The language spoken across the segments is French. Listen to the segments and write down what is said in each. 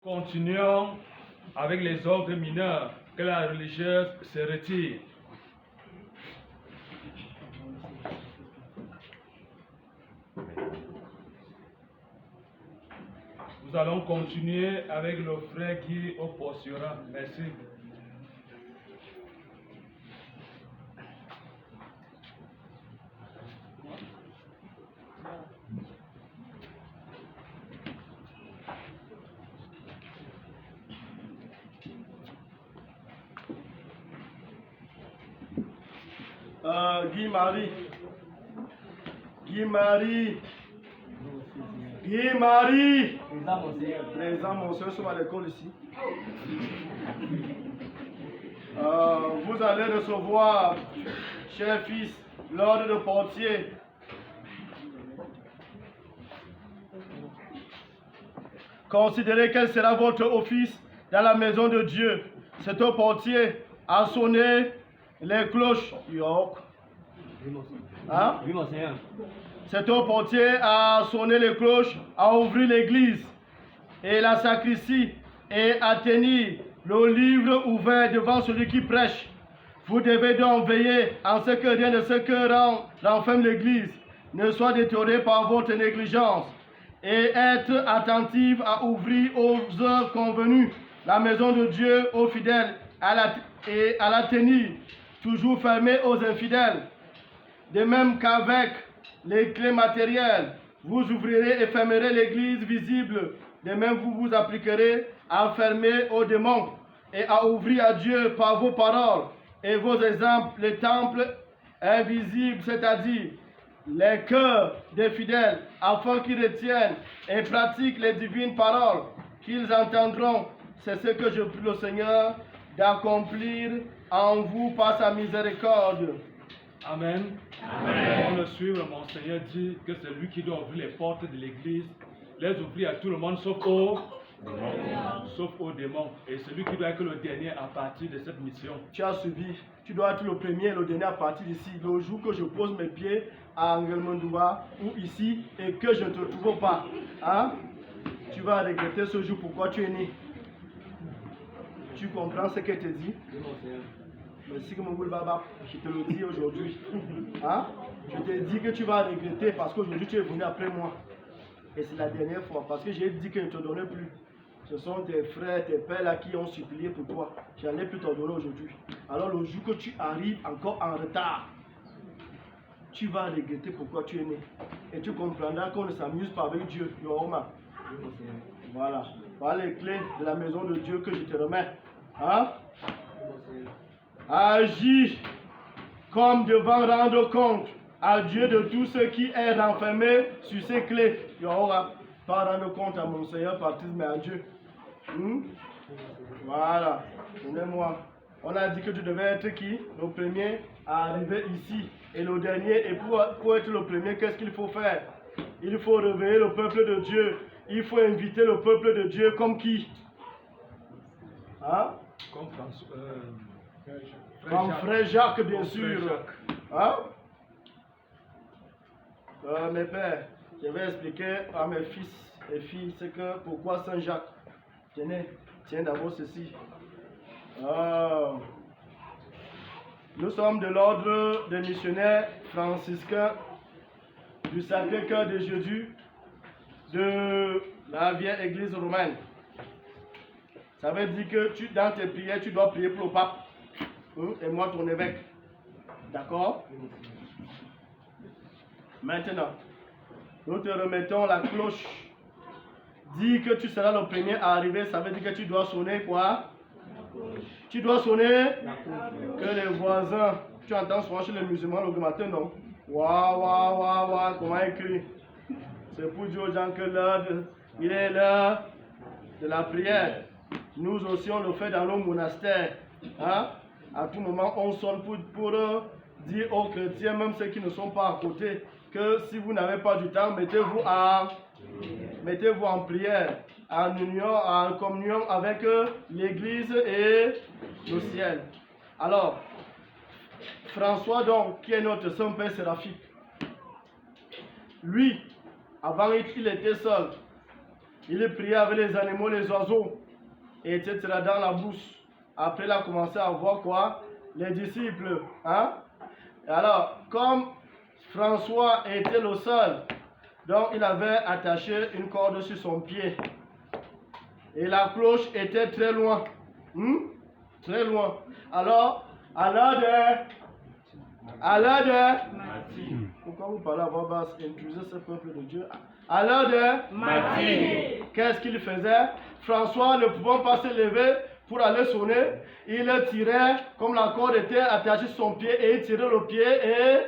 Continuons avec les ordres mineurs. Que la religieuse se retire. Nous allons continuer avec le frère qui opposera. Merci. Guy-Marie. Présent, mon soeur, sont à l'école ici. Vous allez recevoir, cher fils, l'ordre de portier. Considérez quel sera votre office dans la maison de Dieu. C'est au portier à sonner les cloches. Hein? Oui, mon Seigneur. C'est au portier à sonner les cloches, à ouvrir l'église et la sacristie et à tenir le livre ouvert devant celui qui prêche. Vous devez donc veiller en ce que rien de ce que renferme l'église ne soit détourné par votre négligence et être attentif à ouvrir aux heures convenues la maison de Dieu aux fidèles et à la tenir toujours fermée aux infidèles. De même qu'avec les clés matérielles, vous ouvrirez et fermerez l'église visible. De même, vous vous appliquerez à fermer aux démons et à ouvrir à Dieu par vos paroles et vos exemples les temples invisibles, c'est-à-dire les cœurs des fidèles, afin qu'ils retiennent et pratiquent les divines paroles qu'ils entendront. C'est ce que je prie le Seigneur d'accomplir en vous par sa miséricorde. Amen. Amen. Pour le suivre, mon Seigneur dit que c'est lui qui doit ouvrir les portes de l'église, les ouvrir à tout le monde sauf aux démons. Et c'est lui qui doit être le dernier à partir de cette mission. Tu as suivi, tu dois être le premier et le dernier à partir d'ici. Le jour que je pose mes pieds à Angelmondouba ou ici et que je ne te trouve pas, hein, tu vas regretter ce jour pourquoi tu es né. Tu comprends ce qu'elle te dit? Oui, mon Seigneur. Merci que mon Baba, je te le dis aujourd'hui. Hein? Je te dis que tu vas regretter parce qu'aujourd'hui tu es venu après moi. Et c'est la dernière fois parce que j'ai dit que je ne te donnais plus. Ce sont tes frères, tes pères là qui ont supplié pour toi. Je n'allais plus t'en donner aujourd'hui. Alors le jour que tu arrives encore en retard, tu vas regretter pourquoi tu es né. Et tu comprendras qu'on ne s'amuse pas avec Dieu. Yoroma. Oui, mon Seigneur. Voilà. Voilà les clés de la maison de Dieu que je te remets. Hein? Oui, mon Seigneur. Agis comme devant rendre compte à Dieu de tout ce qui est renfermé sur ces clés. Il n'y aura pas rendre compte à mon Seigneur baptiste, mais à Dieu. Voilà. Donnez-moi. On a dit que tu devais être qui? Le premier à arriver ici. Et le dernier. Et pour être le premier, qu'est-ce qu'il faut faire? Il faut réveiller le peuple de Dieu. Il faut inviter le peuple de Dieu comme qui? Hein? Comme François. Comme frère Jacques, bien sûr. Hein? Mes pères, je vais expliquer à mes fils et filles ce que, pourquoi Saint Jacques. Tenez, tiens d'abord ceci. Nous sommes de l'ordre des missionnaires franciscains du Sacré-Cœur de Jésus de la vieille église romaine. Ça veut dire que dans tes prières, tu dois prier pour le pape. Et moi, ton évêque. D'accord? Maintenant, nous te remettons la cloche. Dis que tu seras le premier à arriver, ça veut dire que tu dois sonner quoi? Tu dois sonner que les voisins. Tu entends souvent chez les musulmans le matin, non? Waouh, waouh, waouh, waouh, comment écrit? C'est pour dire aux gens que il est l'heure de la prière. Nous aussi, on le fait dans nos monastères. Hein? À tout moment, on sonne pour dire aux chrétiens, même ceux qui ne sont pas à côté, que si vous n'avez pas du temps, mettez-vous en prière, en union, en communion avec l'Église et le ciel. Alors, François donc, qui est notre Saint-Père séraphique, lui, avant il était seul. Il priait avec les animaux, les oiseaux, etc. dans la bourse. Après, il a commencé à voir quoi? Les disciples. Hein? Et alors, comme François était le seul, donc il avait attaché une corde sur son pied. Et la cloche était très loin. Très loin. Alors, à l'heure de... Pourquoi vous parlez à voix basse? Intrusez ce peuple de Dieu. À l'heure de... Matin. Qu'est-ce qu'il faisait? François, ne pouvant pas se lever pour aller sonner, il tirait, comme la corde était attachée sur son pied, et il tirait le pied et...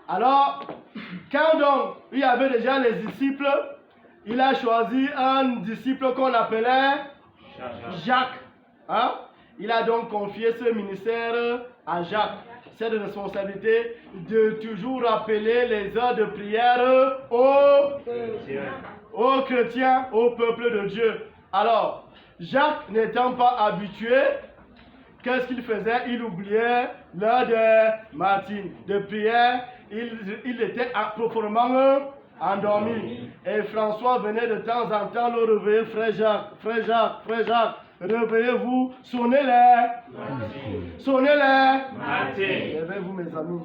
Alors, quand donc il y avait déjà les disciples, il a choisi un disciple qu'on appelait Jacques. Hein? Il a donc confié ce ministère à Jacques. Cette responsabilité de toujours rappeler les heures de prière aux chrétiens, au peuple de Dieu. Alors, Jacques n'étant pas habitué, qu'est-ce qu'il faisait? Il oubliait l'heure de matin, de prière. Il était profondément endormi. Et François venait de temps en temps le réveiller. Frère Jacques, réveillez-vous, sonnez-les. Sonnez-les. Levez-vous, mes amis.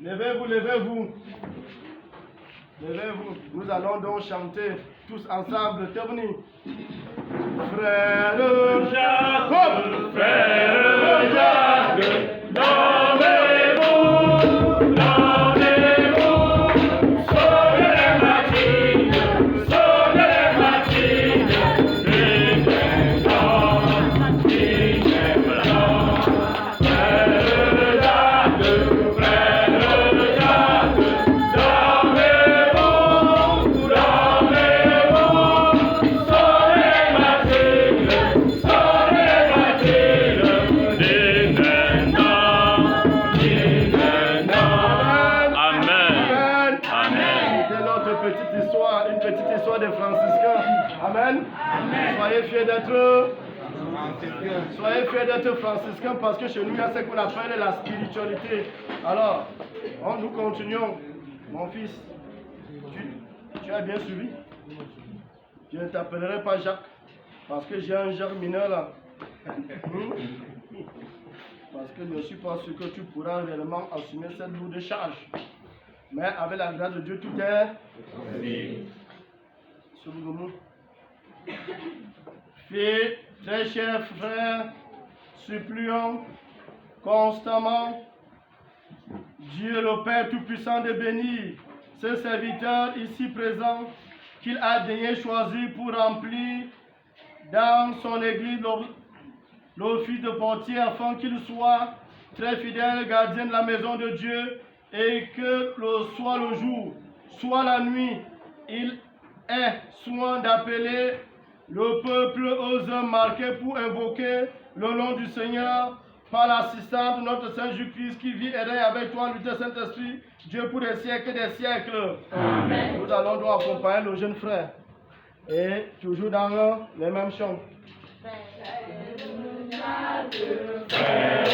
Levez-vous. Nous allons donc chanter tous ensemble. Terminé. Frère Jacques, frère Jacques, levez-vous, sonnez les matines, des franciscains. Amen. Soyez fiers d'être franciscains parce que chez nous il y a ce qu'on appelle la spiritualité. Alors, nous continuons. Mon fils, tu as bien suivi? Je ne t'appellerai pas Jacques parce que j'ai un Jacques mineur là. Parce que je ne suis pas sûr que tu pourras réellement assumer cette lourde charge. Mais avec la grâce de Dieu, tout est possible. Fils, très chers frères, supplions constamment Dieu le Père Tout-Puissant de bénir ce serviteur ici présent qu'il a daigné choisir pour remplir dans son église l'office de portier afin qu'il soit très fidèle gardien de la maison de Dieu et que soit le jour, soit la nuit, il ait soin d'appeler le peuple aux heures marquées pour invoquer le nom du Seigneur par l'assistance de notre Saint Jésus-Christ qui vit et règne avec toi, le Saint-Esprit, Dieu pour des siècles et des siècles. Amen. Nous allons donc accompagner le jeune frère et toujours dans les mêmes chants. Frère,